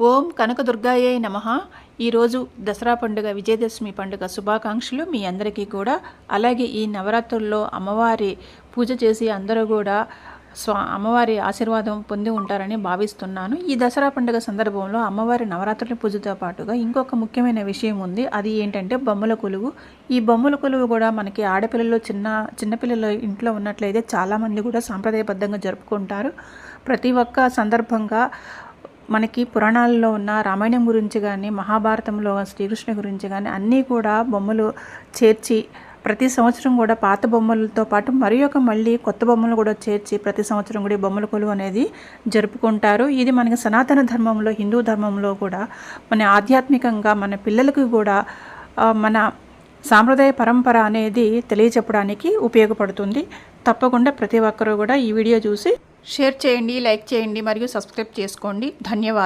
ఓం కనకదుర్గాయే నమః. ఈరోజు దసరా పండుగ విజయదశమి పండుగ శుభాకాంక్షలు మీ అందరికీ కూడా. అలాగే ఈ నవరాత్రుల్లో అమ్మవారి పూజ చేసి అందరూ కూడా అమ్మవారి ఆశీర్వాదం పొంది ఉంటారని భావిస్తున్నాను. ఈ దసరా పండుగ సందర్భంలో అమ్మవారి నవరాత్రుల పూజతో పాటుగా ఇంకొక ముఖ్యమైన విషయం ఉంది. అది ఏంటంటే బొమ్మల కొలువు. ఈ బొమ్మల కొలువు కూడా మనకి ఆడపిల్లలు చిన్నపిల్లలు ఇంట్లో ఉన్నట్లయితే చాలామంది కూడా సాంప్రదాయబద్ధంగా జరుపుకుంటారు. ప్రతి ఒక్క సందర్భంగా మనకి పురాణాల్లో ఉన్న రామాయణం గురించి కానీ, మహాభారతంలో శ్రీకృష్ణ గురించి కానీ అన్నీ కూడా బొమ్మలు చేర్చి ప్రతి సంవత్సరం కూడా పాత బొమ్మలతో పాటు మళ్ళీ కొత్త బొమ్మలు కూడా చేర్చి ప్రతి సంవత్సరం కూడా బొమ్మల కొలువు అనేది జరుపుకుంటారు. ఇది మనకి సనాతన ధర్మంలో, హిందూ ధర్మంలో కూడా మన ఆధ్యాత్మికంగా మన పిల్లలకు కూడా మన సాంప్రదాయ పరంపర అనేది తెలియచెప్పడానికి ఉపయోగపడుతుంది. తప్పకుండా ప్రతి ఒక్కరూ కూడా ఈ వీడియో చూసి షేర్ చేయండి, లైక్ చేయండి మరియు సబ్స్క్రైబ్ చేసుకోండి. ధన్యవాదాలు.